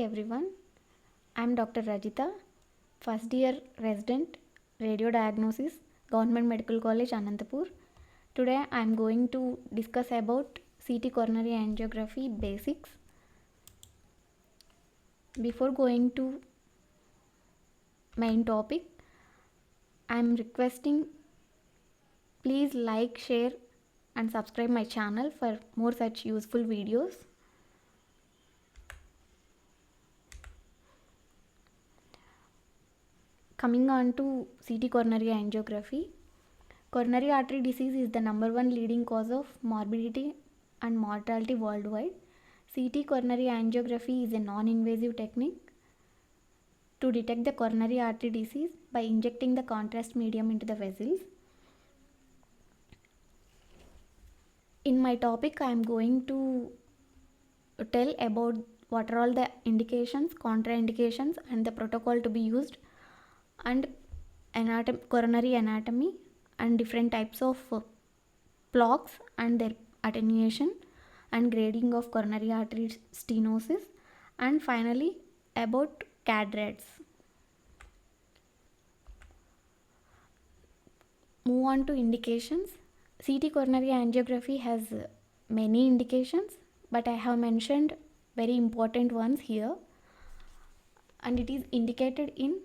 everyone, I am Dr.D.Rajitha, first year resident, Radio Diagnosis, Government Medical College, Anantapur. Today I am going to discuss about CT Coronary Angiography basics. Before going to main topic, I am requesting please like, share and subscribe my channel for more such useful videos. Coming on to CT coronary angiography. Coronary artery disease is the #1 leading cause of morbidity and mortality worldwide. CT coronary angiography is a non-invasive technique to detect the coronary artery disease by injecting the contrast medium into the vessels. In my topic, I am going to tell about what are all the indications, contraindications and the protocol to be used, and coronary anatomy and different types of plaques and their attenuation and grading of coronary artery stenosis, and finally about CAD-RADS. Move on to indications. CT coronary angiography has many indications, but I have mentioned very important ones here, and it is indicated in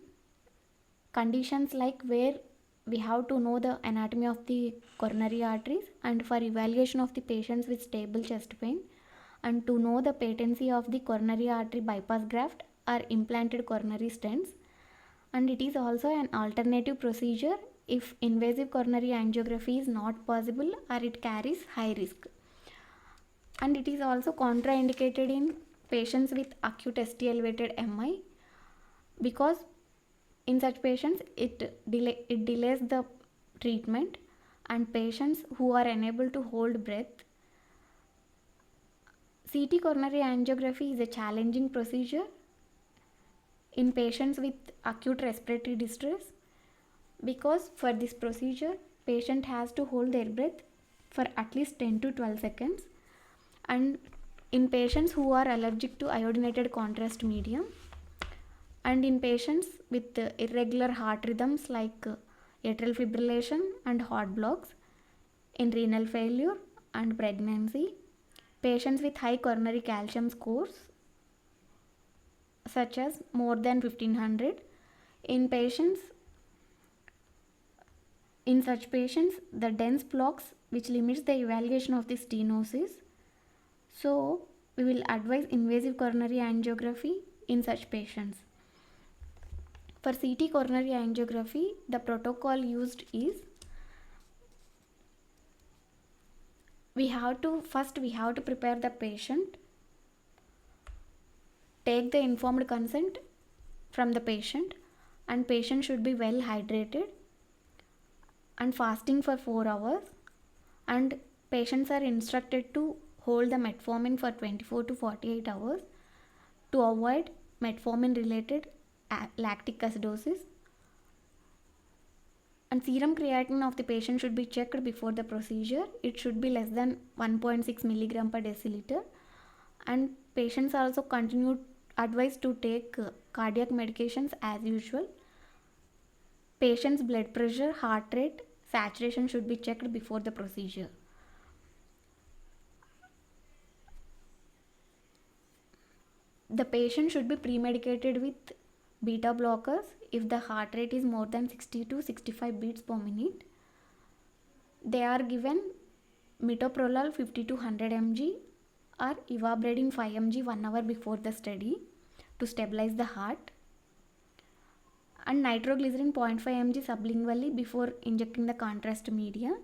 conditions like where we have to know the anatomy of the coronary arteries, and for evaluation of the patients with stable chest pain, and to know the patency of the coronary artery bypass graft or implanted coronary stents. And it is also an alternative procedure if invasive coronary angiography is not possible or it carries high risk. And it is also contraindicated in patients with acute ST elevated MI, because in such patients it delays the treatment, and patients who are unable to hold breath. CT coronary angiography is a challenging procedure in patients with acute respiratory distress, because for this procedure patient has to hold their breath for at least 10 to 12 seconds, and in patients who are allergic to iodinated contrast medium, and in patients with irregular heart rhythms like atrial fibrillation and heart blocks, in renal failure and pregnancy, patients with high coronary calcium scores such as more than 1500, in such patients the dense plaques which limits the evaluation of the stenosis. So we will advise invasive coronary angiography in such patients. For CT coronary angiography, the protocol used is, we have to prepare the patient, take the informed consent from the patient, and patient should be well hydrated and fasting for 4 hours, and patients are instructed to hold the metformin for 24 to 48 hours to avoid metformin related lactic acidosis, and serum creatinine of the patient should be checked before the procedure. It should be less than 1.6 milligram per deciliter, and patients are also advised to take cardiac medications as usual. Patient's blood pressure, heart rate, saturation should be checked before the procedure. The patient should be pre-medicated with beta blockers if the heart rate is more than 60 to 65 beats per minute. They are given metoprolol 50 to 100 mg or ivabradine 5 mg 1 hour before the study to stabilize the heart, and nitroglycerin 0.5 mg sublingually before injecting the contrast media.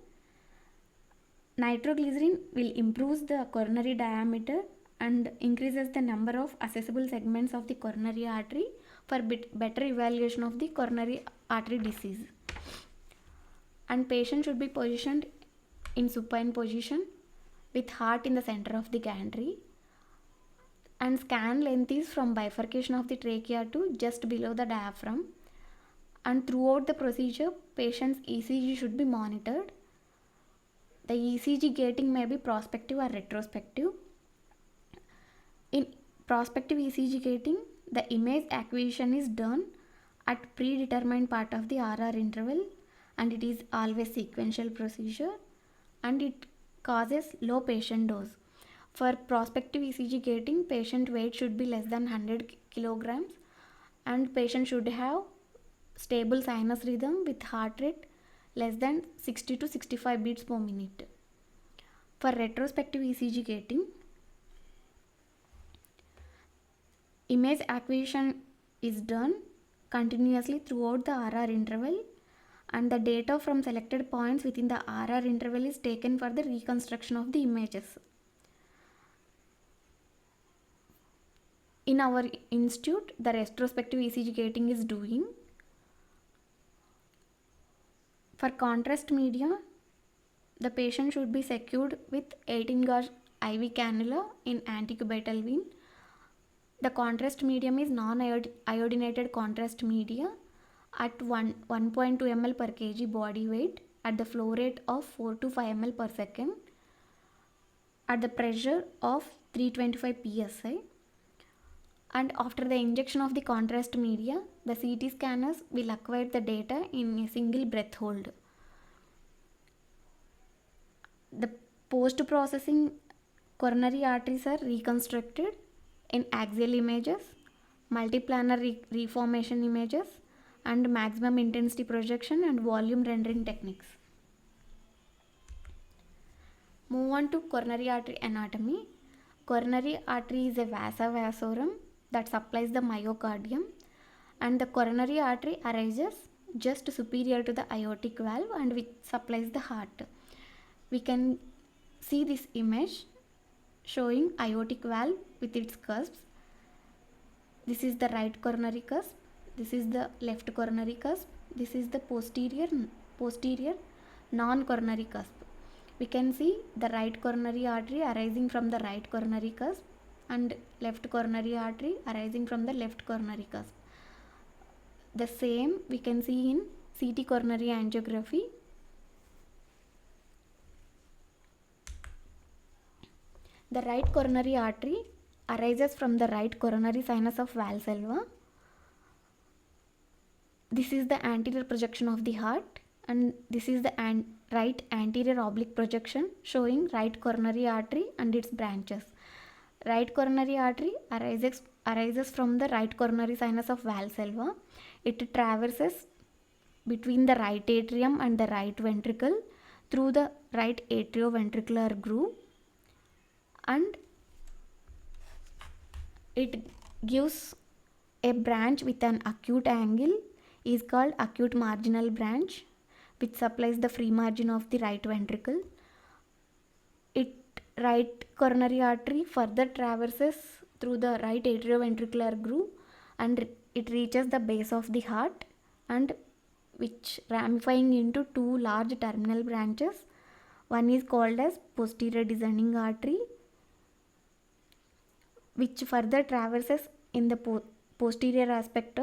Nitroglycerin will improve the coronary diameter and increases the number of accessible segments of the coronary artery for better evaluation of the coronary artery disease. And patient should be positioned in supine position with heart in the center of the gantry, and scan length is from bifurcation of the trachea to just below the diaphragm, and throughout the procedure patient's ECG should be monitored. The ECG gating may be prospective or retrospective. In prospective ECG gating, the image acquisition is done at predetermined part of the RR interval, and it is always sequential procedure, and it causes low patient dose. For prospective ECG gating, patient weight should be less than 100 kilograms, and patient should have stable sinus rhythm with heart rate less than 60 to 65 beats per minute. For retrospective ECG gating, image acquisition is done continuously throughout the RR interval, and the data from selected points within the RR interval is taken for the reconstruction of the images. In our institute, the retrospective ECG gating is doing. For contrast media, the patient should be secured with 18 gauge IV cannula in anticubital vein. The contrast medium is non-iodinated contrast media at 1.2 ml per kg body weight at the flow rate of 4 to 5 ml per second at the pressure of 325 psi. And after the injection of the contrast media, the CT scanners will acquire the data in a single breath hold. The post-processing coronary arteries are reconstructed in axial images, multiplanar reformation images, and maximum intensity projection and volume rendering techniques. Move on to coronary artery anatomy. Coronary artery is a vasa vasorum that supplies the myocardium, and the coronary artery arises just superior to the aortic valve and which supplies the heart. We can see this image showing aortic valve with its cusps. This is the right coronary cusp, this is the left coronary cusp, this is the posterior non-coronary cusp. We can see the right coronary artery arising from the right coronary cusp and left coronary artery arising from the left coronary cusp. The same we can see in CT coronary angiography. The right coronary artery arises from the right coronary sinus of Valsalva. This is the anterior projection of the heart, and this is the right anterior oblique projection showing right coronary artery and its branches. Right coronary artery arises from the right coronary sinus of Valsalva. It traverses between the right atrium and the right ventricle through the right atrioventricular groove, and it gives a branch with an acute angle is called acute marginal branch, which supplies the free margin of the right ventricle. Right coronary artery further traverses through the right atrioventricular groove and it reaches the base of the heart, and which ramifying into two large terminal branches. One is called as posterior descending artery, which further traverses in the posterior aspect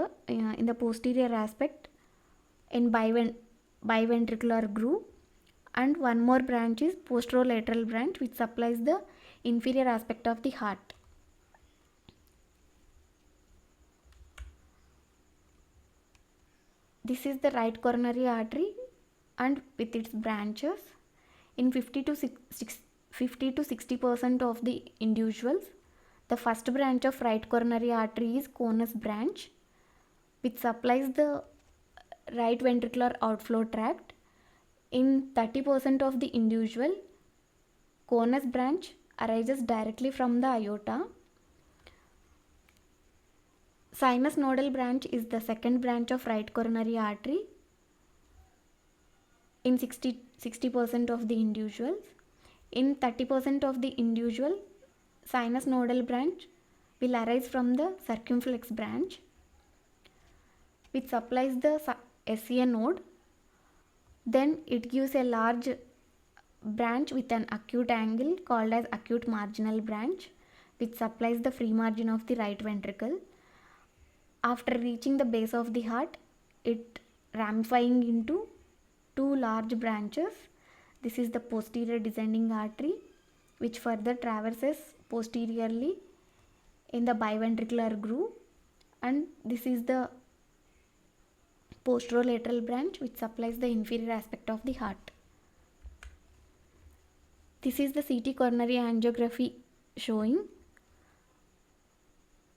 in biventricular groove, and one more branch is posterolateral branch, which supplies the inferior aspect of the heart. This is the right coronary artery and with its branches. In 50 to 60% of the individuals, the first branch of right coronary artery is conus branch, which supplies the right ventricular outflow tract. In 30% of the individual, conus branch arises directly from the aorta. Sinus nodal branch is the second branch of right coronary artery in 60% of the individuals. In 30% of the individual, sinus nodal branch will arise from the circumflex branch, which supplies the SCA node. Then it gives a large branch with an acute angle called as acute marginal branch, which supplies the free margin of the right ventricle. After reaching the base of the heart, it ramifying into two large branches. This is the posterior descending artery, which further traverses posteriorly in the biventricular groove, and this is the posterolateral branch which supplies the inferior aspect of the heart. This is the CT coronary angiography showing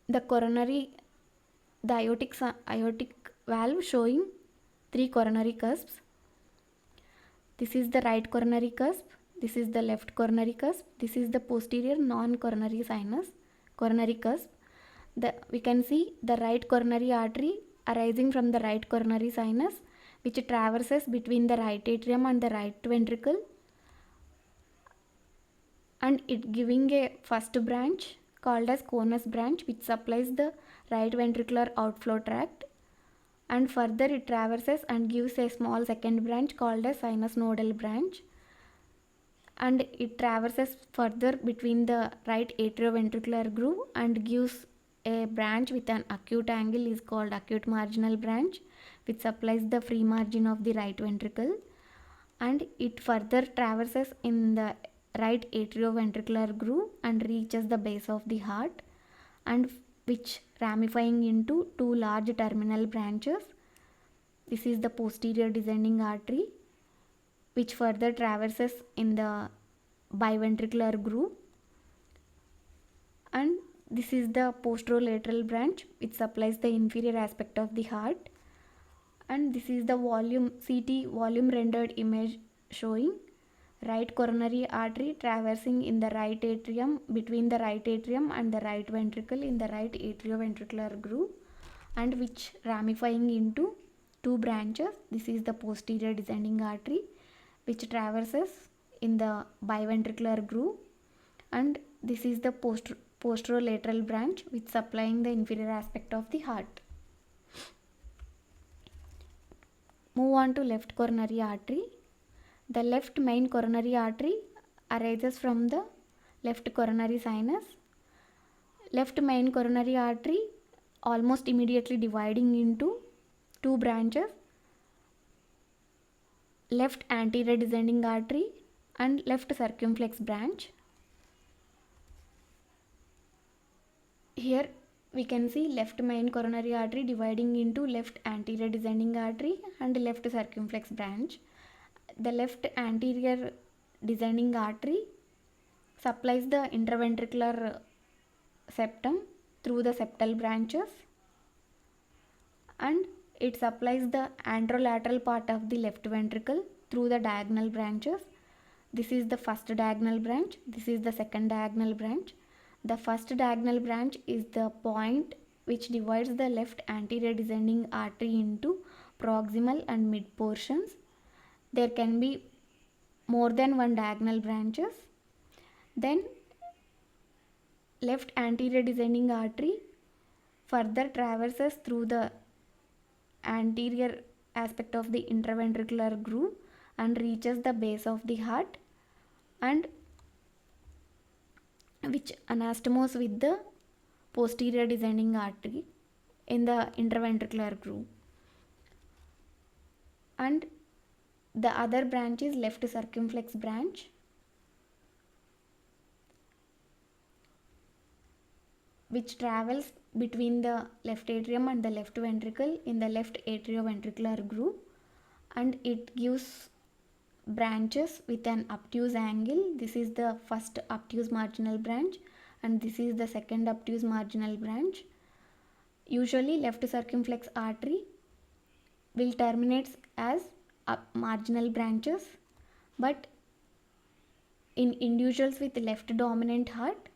the aortic valve showing 3 coronary cusps. This is the right coronary cusp, this is the left coronary cusp, this is the posterior non-coronary sinus coronary cusp. We can see the right coronary artery arising from the right coronary sinus, which traverses between the right atrium and the right ventricle, and it giving a first branch called as conus branch, which supplies the right ventricular outflow tract, and further it traverses and gives a small second branch called as sinus nodal branch, and it traverses further between the right atrioventricular groove and gives a branch with an acute angle is called acute marginal branch, which supplies the free margin of the right ventricle, and it further traverses in the right atrioventricular groove and reaches the base of the heart, and which ramifying into 2 large terminal branches. This is the posterior descending artery, which further traverses in the biventricular groove, and this is the posterolateral branch which supplies the inferior aspect of the heart, and this is the CT volume rendered image showing right coronary artery traversing in the right atrium between the right atrium and the right ventricle in the right atrioventricular groove, and which ramifying into 2 branches. This is the posterior descending artery which traverses in the biventricular groove, and this is the posterolateral branch which supplying the inferior aspect of the heart. Move on to left coronary artery. The left main coronary artery arises from the left coronary sinus. Left main coronary artery almost immediately dividing into 2 branches, left anterior descending artery and left circumflex branch. Here we can see left main coronary artery dividing into left anterior descending artery and left circumflex branch. The left anterior descending artery supplies the interventricular septum through the septal branches, and it supplies the anterolateral part of the left ventricle through the diagonal branches. This is the first diagonal branch, this is the second diagonal branch. The first diagonal branch is the point which divides the left anterior descending artery into proximal and mid portions. There can be more than 1 diagonal branches. Then left anterior descending artery further traverses through the anterior aspect of the interventricular groove and reaches the base of the heart, and which anastomose with the posterior descending artery in the interventricular groove, and the other branch is left circumflex branch, which travels between the left atrium and the left ventricle in the left atrioventricular groove, and it gives branches with an obtuse angle. This is the first obtuse marginal branch and this is the second obtuse marginal branch. Usually left circumflex artery will terminate as marginal branches, but in individuals with left dominant heart,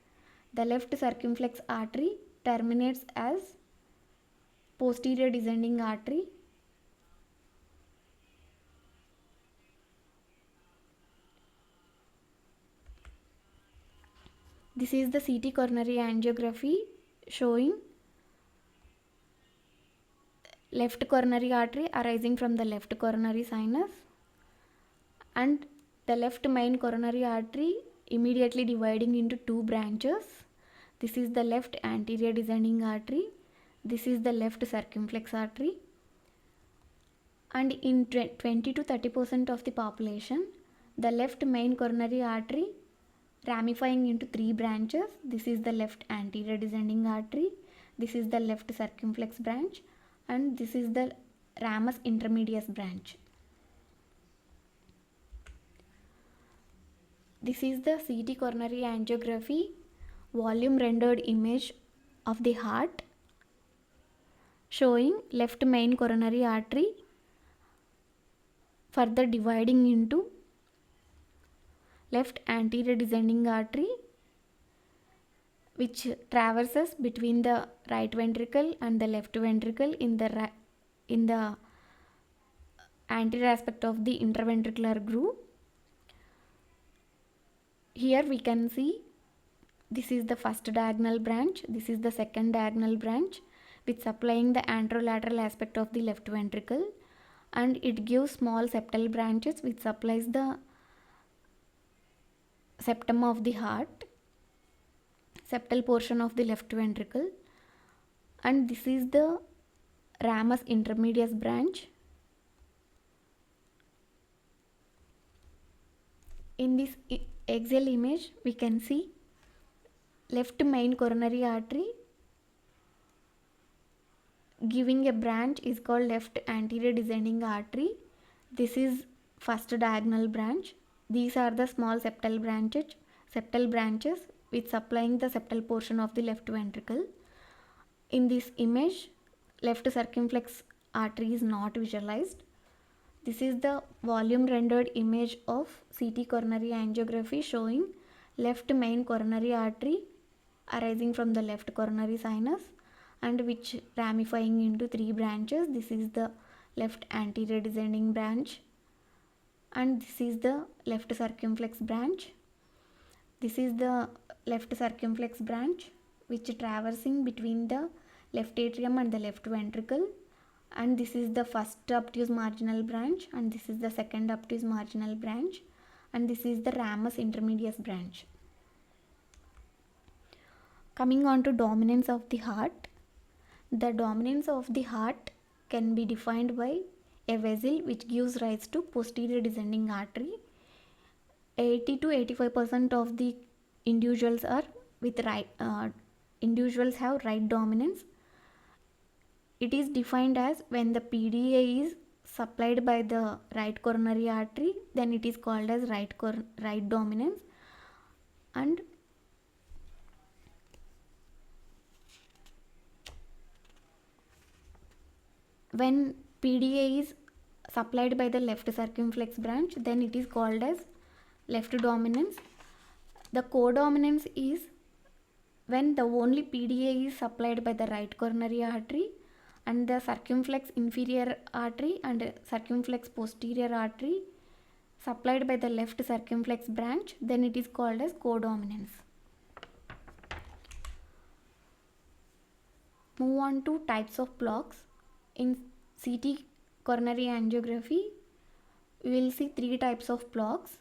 the left circumflex artery terminates as posterior descending artery. This is the CT coronary angiography showing left coronary artery arising from the left coronary sinus, and the left main coronary artery immediately dividing into 2 branches. This is the left anterior descending artery, this is the left circumflex artery, and in 20 to 30% of the population, the left main coronary artery ramifying into three branches. This is the left anterior descending artery, this is the left circumflex branch, and this is the ramus intermedius branch. This is the CT coronary angiography volume rendered image of the heart, showing left main coronary artery further dividing into left anterior descending artery, which traverses between the right ventricle and the left ventricle in the anterior aspect of the interventricular groove. Here we can see this is the first diagonal branch, this is the second diagonal branch, with supplying the anterolateral aspect of the left ventricle, and it gives small septal branches which supplies the septum of the heart, septal portion of the left ventricle, and this is the ramus intermedius branch. In this axial image we can see left main coronary artery giving a branch is called left anterior descending artery. This is first diagonal branch. These are the small septal branches with supplying the septal portion of the left ventricle. In this image, left circumflex artery is not visualized. This is the volume rendered image of CT coronary angiography showing left main coronary artery arising from the left coronary sinus and which ramifying into three branches. This is the left anterior descending branch, and this is the left circumflex branch. This is the left circumflex branch which traversing between the left atrium and the left ventricle, and this is the first obtuse marginal branch, and this is the second obtuse marginal branch, and this is the ramus intermedius branch. Coming on to dominance of the heart. The dominance of the heart can be defined by a vessel which gives rise to posterior descending artery. 80 to 85% of the individuals are with individuals have right dominance. It is defined as when the PDA is supplied by the right coronary artery, then it is called as right dominance, and when PDA is supplied by the left circumflex branch, then it is called as left dominance. The codominance is when the only PDA is supplied by the right coronary artery and the circumflex inferior artery and circumflex posterior artery supplied by the left circumflex branch, then it is called as codominance. Move on to types of blocks. In CT coronary angiography, we will see three types of blocks.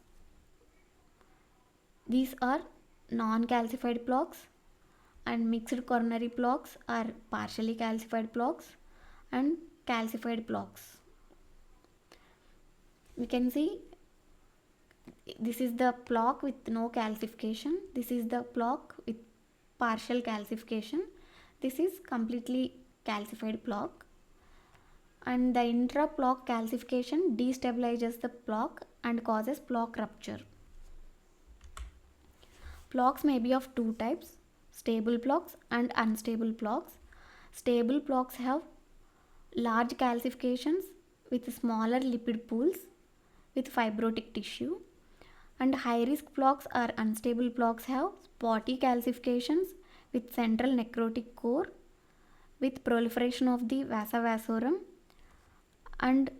These are non-calcified blocks, and mixed coronary blocks are partially calcified blocks, and calcified blocks. We can see this is the block with no calcification, this is the block with partial calcification, this is completely calcified block, and the intra-block calcification destabilizes the block and causes block rupture. Blocks may be of two types, stable blocks and unstable blocks. Stable blocks have large calcifications with smaller lipid pools with fibrotic tissue, and high risk blocks or unstable blocks have spotty calcifications with central necrotic core with proliferation of the vasa vasorum and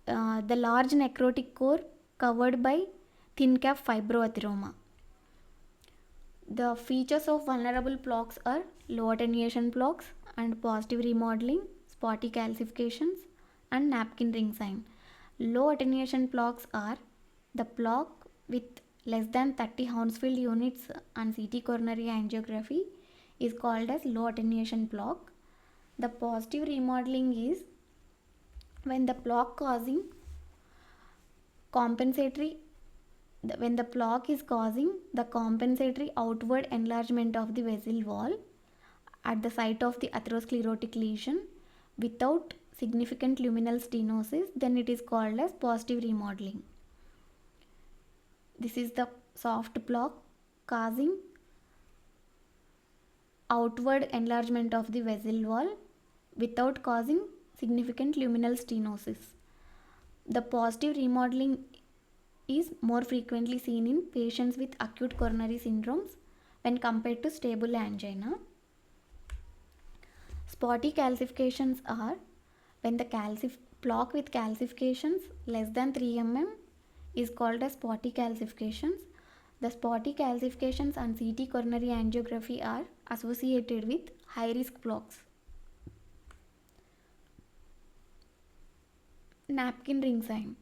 the large necrotic core covered by thin cap fibroathiroma. The features of vulnerable blocks are low attenuation blocks and positive remodeling, spotty calcifications, and napkin ring sign. Low attenuation blocks are the block with less than 30 Hounsfield units on CT coronary angiography is called as low attenuation block. The positive remodeling is when the block causing compensatory when the plaque is causing the compensatory outward enlargement of the vessel wall at the site of the atherosclerotic lesion without significant luminal stenosis, then it is called as positive remodeling. This is the soft plaque causing outward enlargement of the vessel wall without causing significant luminal stenosis. The positive remodeling is more frequently seen in patients with acute coronary syndromes when compared to stable angina. Spotty calcifications are when the plaque with calcifications less than 3 mm is called as spotty calcifications. The spotty calcifications on CT coronary angiography are associated with high risk plaques. Napkin ring sign.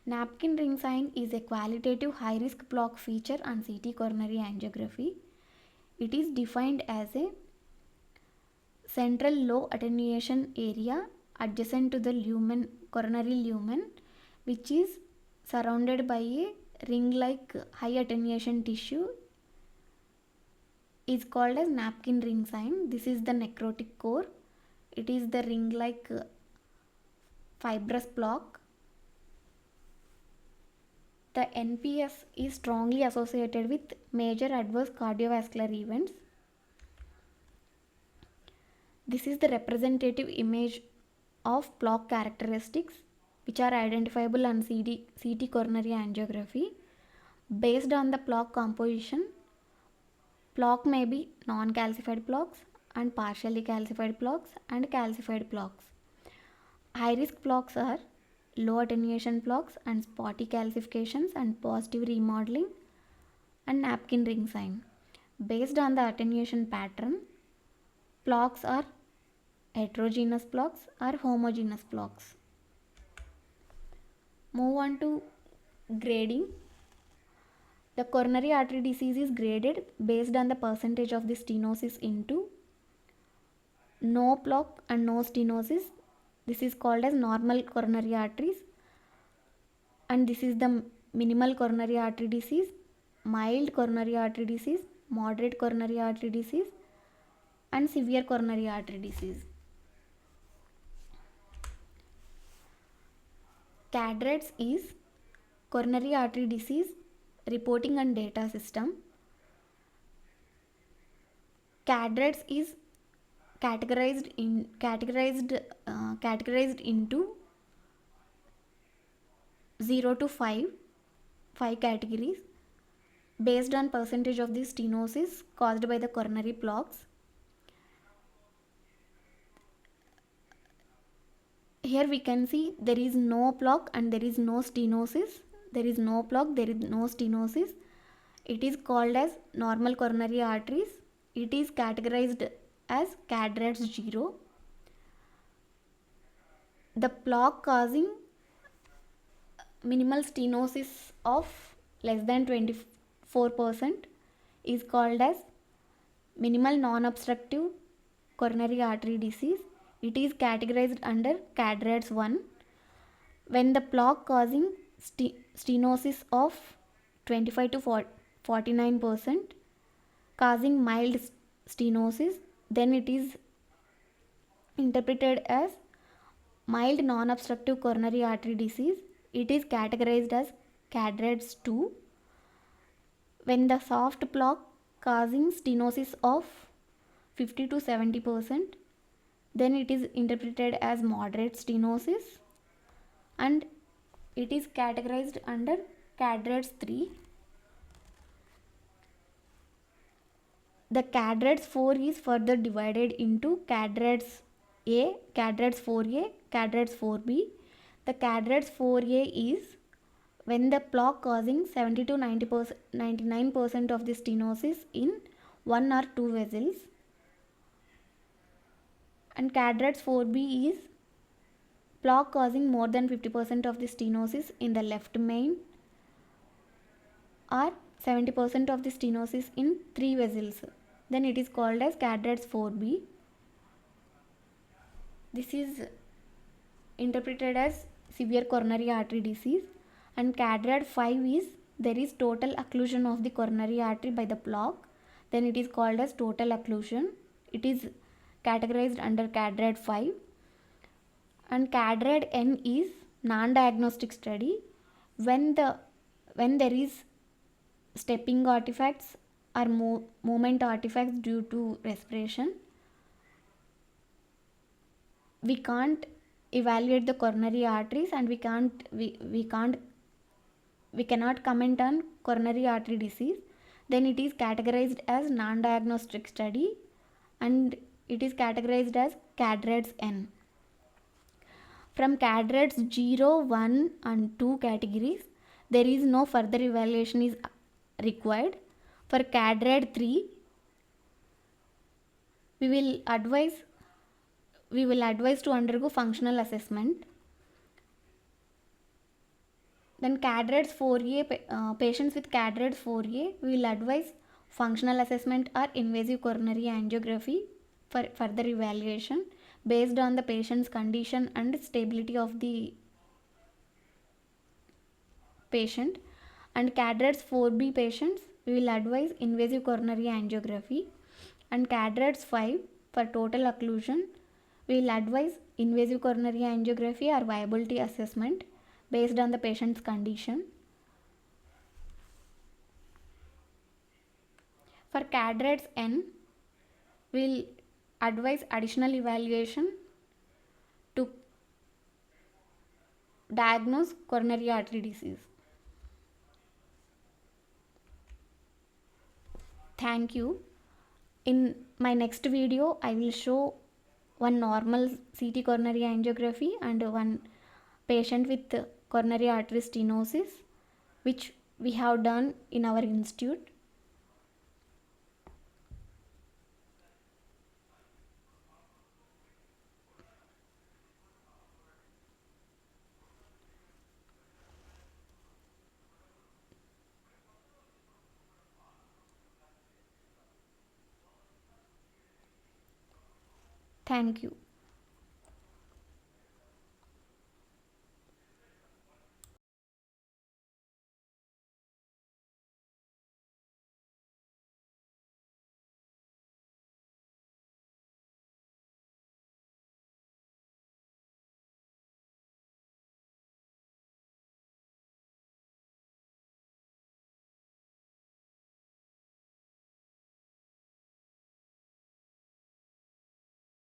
Napkin ring sign is a qualitative high risk plaque feature on CT coronary angiography. It is defined as a central low attenuation area adjacent to the lumen, coronary lumen, which is surrounded by a ring-like high attenuation tissue, is called as napkin ring sign. This is the necrotic core. It is the ring-like fibrous plaque. The NPS is strongly associated with major adverse cardiovascular events. This is the representative image of plaque characteristics which are identifiable on CT coronary angiography. Based on the plaque composition, plaque may be non-calcified plaques and partially calcified plaques and calcified plaques. High risk plaques are low attenuation plaques and spotty calcifications and positive remodeling and napkin ring sign. Based on the attenuation pattern, plaques are heterogeneous plaques or homogeneous plaques. Move on to grading. The coronary artery disease is graded based on the percentage of the stenosis into no plaque and no stenosis. This is called as normal coronary arteries, and this is the minimal coronary artery disease, mild coronary artery disease, moderate coronary artery disease, and severe coronary artery disease. CADRATS is coronary artery disease reporting and data system. CADRATS is categorized into 0 to 5 categories based on percentage of the stenosis caused by the coronary plaques. Here we can see there is no plaque and there is no stenosis. There is no plaque, there is no stenosis. It is called as normal coronary arteries. It is categorized as CADRATS 0. The plaque causing minimal stenosis of less than 24% is called as minimal non-obstructive coronary artery disease. It is categorized under CADRATS 1. When the plaque causing stenosis of 25 to 49% causing mild stenosis, then it is interpreted as mild non-obstructive coronary artery disease. It is categorized as CADRATS 2. When the soft plaque causing stenosis of 50 to 70%, then it is interpreted as moderate stenosis, and it is categorized under CADRATS 3. The CADRATS 4 is further divided into CADRATS A, CADRATS 4A, CADRATS 4B. The CADRATS 4A is when the plaque causing 70 to 99% of the stenosis in 1 or 2 vessels. And CADRATS 4B is plaque causing more than 50% of the stenosis in the left main or 70% of the stenosis in 3 vessels. Then it is called as CADRATS 4B. This is interpreted as severe coronary artery disease, and CADRAT 5 is there is total occlusion of the coronary artery by the plaque, then it is called as total occlusion. It is categorized under CADRAD 5. And CADRAD N is non-diagnostic study. When there is stepping artifacts or movement artifacts due to respiration, we can't evaluate the coronary arteries, and we cannot comment on coronary artery disease. Then it is categorized as non-diagnostic study, and it is categorized as CADRADS N. From CADRADS 0, 1 and 2 categories, there is no further evaluation is required. For CADRAD 3, we will advise to undergo functional assessment. Then CADRADS 4A, patients with CADRADS 4A, we will advise functional assessment or invasive coronary angiography for further evaluation based on the patient's condition and stability of the patient. And CADRADS 4B patients, we will advise invasive coronary angiography. And CADRADS 5 for total occlusion, we will advise invasive coronary angiography or viability assessment based on the patient's condition. For CADRADS N, we will advise additional evaluation to diagnose coronary artery disease. Thank you. In my next video, I will show one normal CT coronary angiography and one patient with coronary artery stenosis, which we have done in our institute. Thank you.